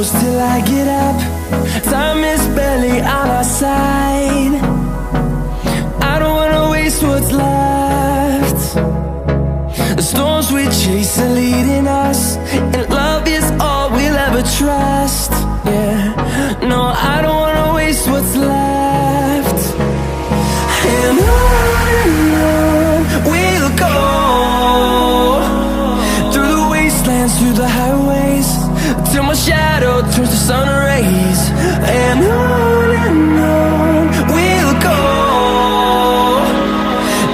close till I get up. Time is barely on our side. I don't wanna waste what's left. The storms we chase are leading us, and love is all we'll ever trust. Yeah, no, I don't wanna waste what's left. And on we'll go, through the wastelands, through the highways, till my shadow turns to sun rays. And on we'll go,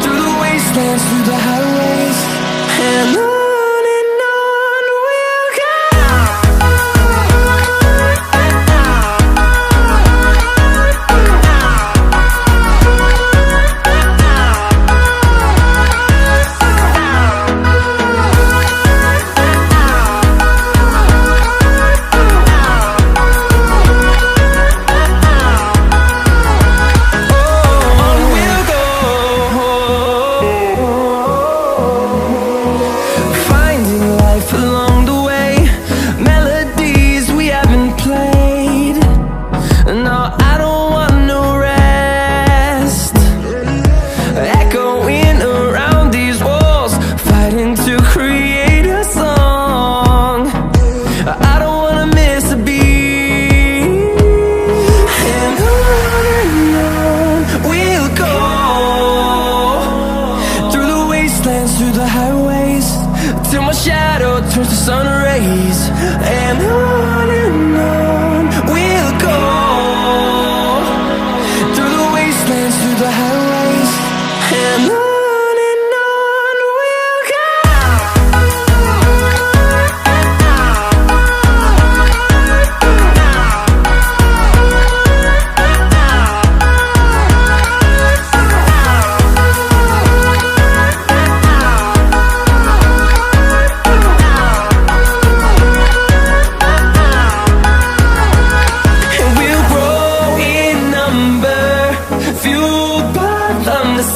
through the wastelands, through the highways, and on we'll go. Through the highways, till my shadow turns to sun rays. And on we'll go, through the wastelands, through the highways, and on we'll go.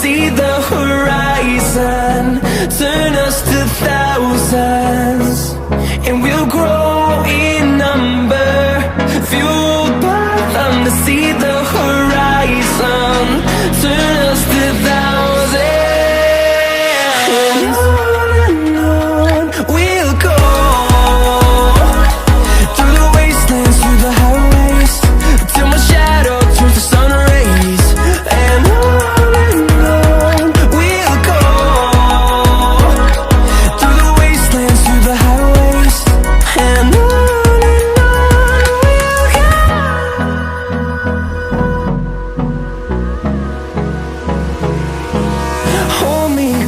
See the horizon, turn us to thousands, and we'll grow in number, fueled by them. To see the horizon, turn us to thousands, and on we'll go, through the wastelands, through the highways, till my shadow turns to sun rays. And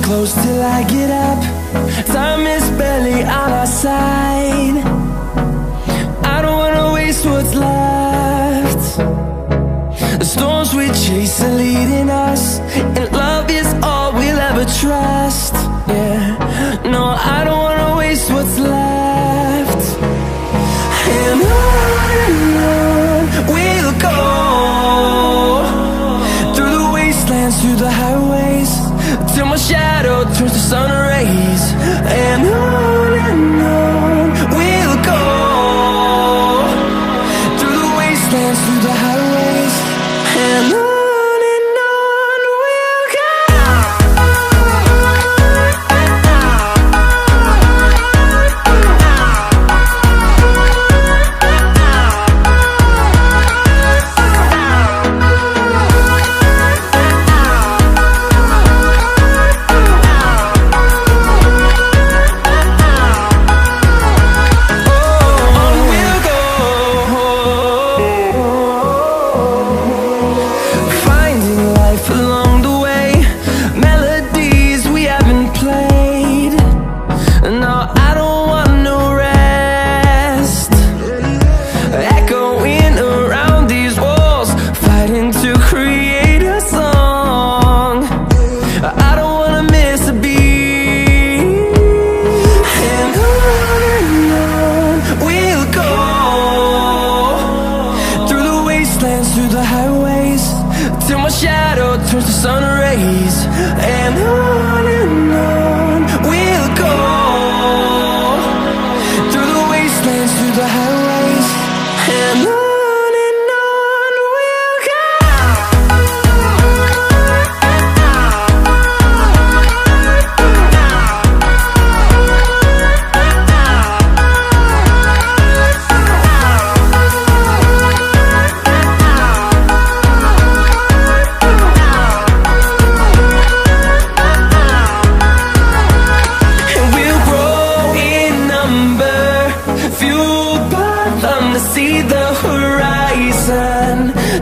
close till I get up. Time is barely on our side. I don't wanna waste what's left. The storms we chase are leading us, and love is all we'll ever trust. Yeah, no, I don't wanna waste what's left. And on we'll go, through the wastelands, through the highways, till my shadow turns to sun rays. And on we'll go, through the wastelands, through the highways, and on we'll go. Turns to sun rays. And on we'll go, through the wastelands, through the highways,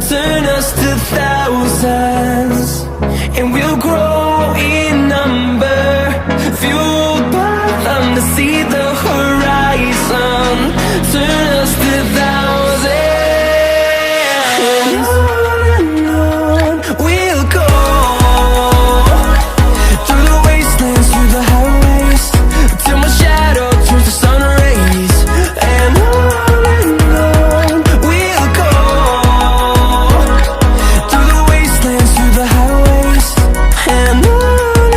turn us to thousands, and we'll grow in number, fueled by them to see the horizon, turn us to thousands. And on we'll go, through the wastelands, through the highways, till my shadow turns to sun rays. And on we'll go, through the wastelands, through the highways. And on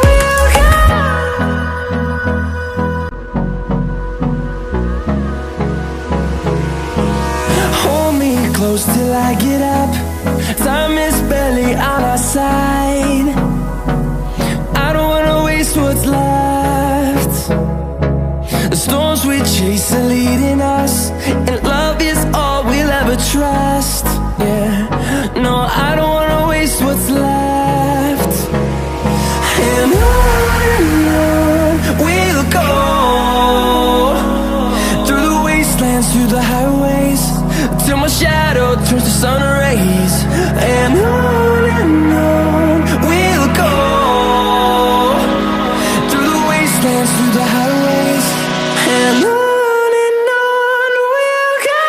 we'll go. Hold me close till I get up. Time is barely on our side. I don't wanna waste what's left. The storms we chase are leading us, and love is all we'll ever trust. Yeah, no, I don't wanna waste what's left. And on we'll go, through the wastelands, through the highways, till my shadow turns to sun rays. And on we'll go, through the wastelands, through the highways. And on we'll go.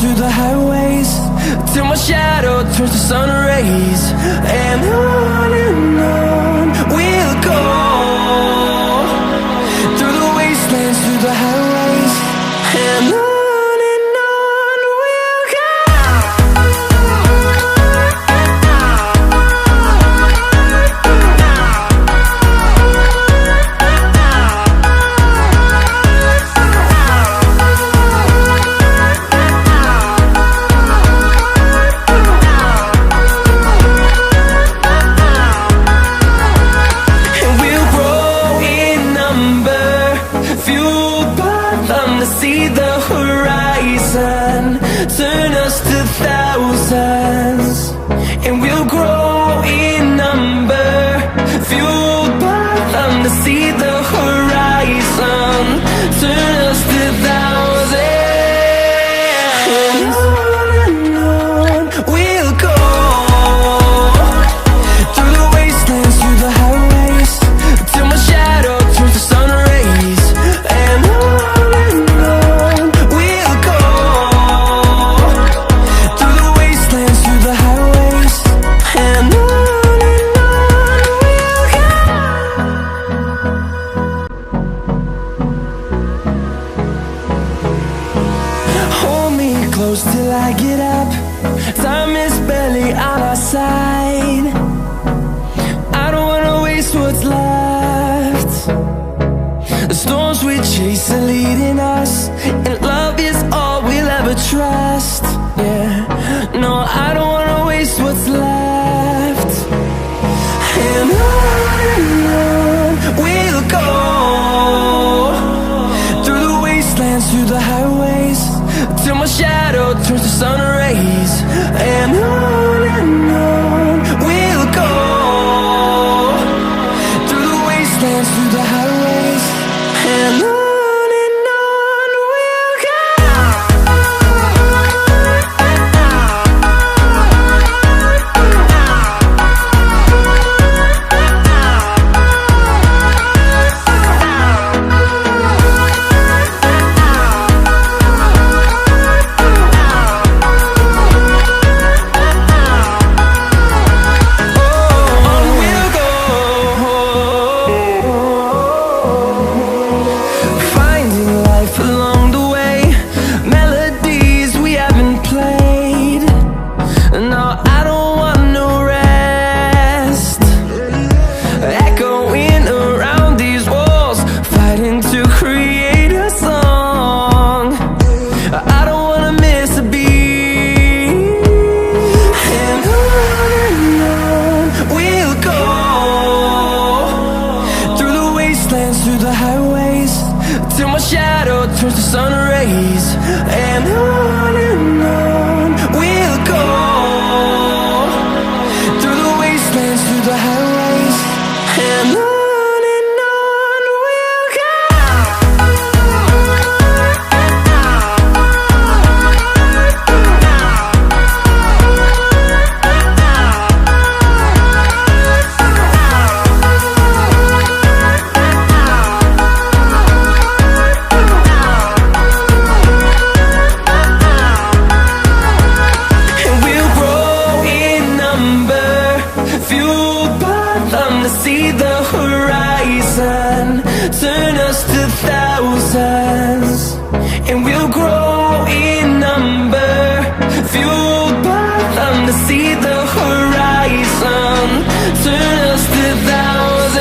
Through the highways, till my shadow turns to sun rays. And on we'll go, through the wastelands, through the highways. And on we'll go. See the horizon, turn us to thousands, and we'll grow in number, fueled by them to see the horizon, turn us to thousands. And on we'll go, through the wastelands, through the highways, till my shadow turns to sun rays. And close till I get up. Time is barely on our side. I don't wanna waste what's left. The storms we chase are leading us, and love is all we'll ever trust. Yeah, no, I don't wanna waste what's left. And on we'll go, through the wastelands, through the highways, till my shadow turns to sun rays. And on we'll go, through the wastelands, through the highways. And on we'll go. to see the horizon, turn us to thousands, and we'll grow in number, fueled by them to see the horizon, turn us to thousands.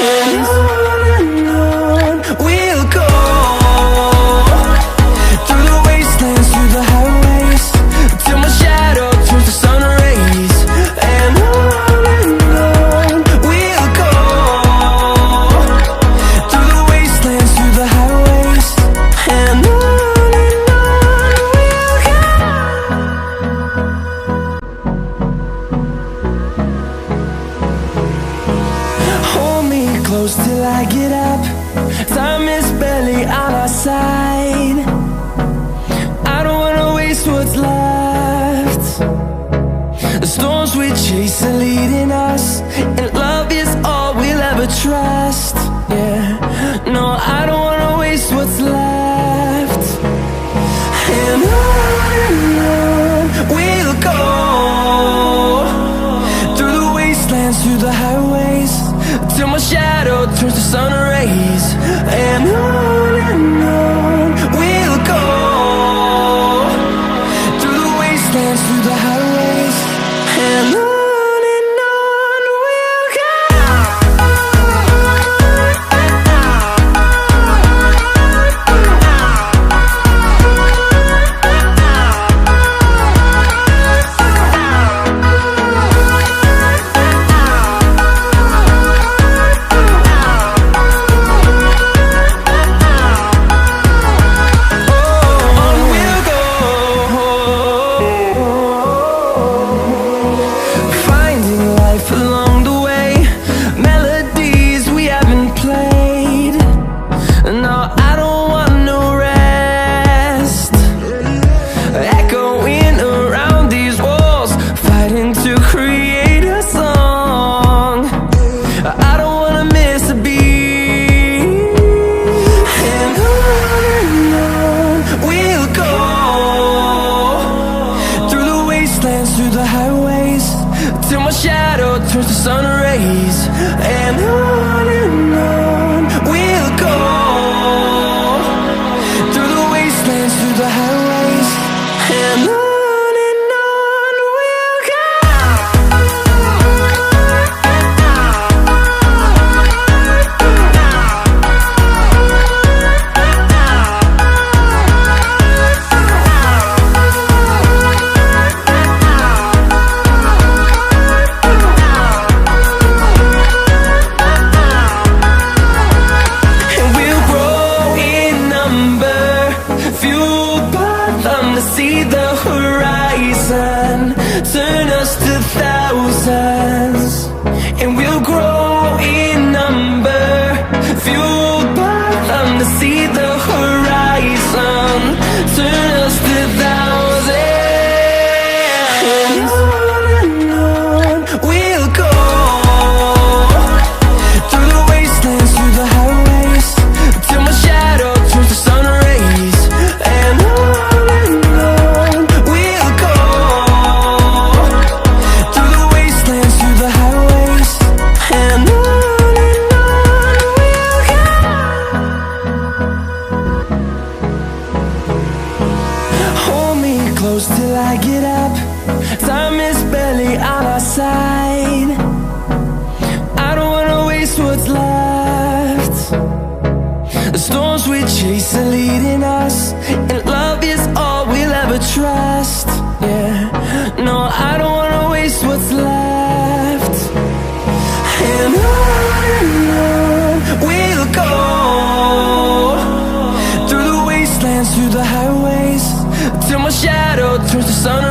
And on we'll go, through the wastelands, through the highways, till my shadow turns to sun rays. And on we'll go, through the wastelands, through the highways. And on we'll go. Hold me close till I get up, time is barely on our side. I don't wanna waste what's left. The storms we chase are leading us, and love is all we'll ever trust. Yeah, no, I don't wanna waste what's left. And on we'll go, through the wastelands, through the highways, till my shadow turns to sun rays. And on we'll go, through the wastelands, through the highways. And on we'll go. Through the highways, till my shadow turns to sun rays. And on we'll go, through the wastelands, through the highways. And on we'll go. To see the horizon, turn us to thousands, and we'll grow in number, fueled by them. To see the horizon, turn us to thousands. And on we'll go, through the wastelands, through the highways, till my shadow turns to sun rays. And close till I get up, time is barely on our side. I don't wanna waste what's left. The storms we chase are leading us, and love is all we'll ever trust. Yeah, no, I don't wanna waste what's left. And on we'll go, through the wastelands, through the highways, till my shadow turns to sun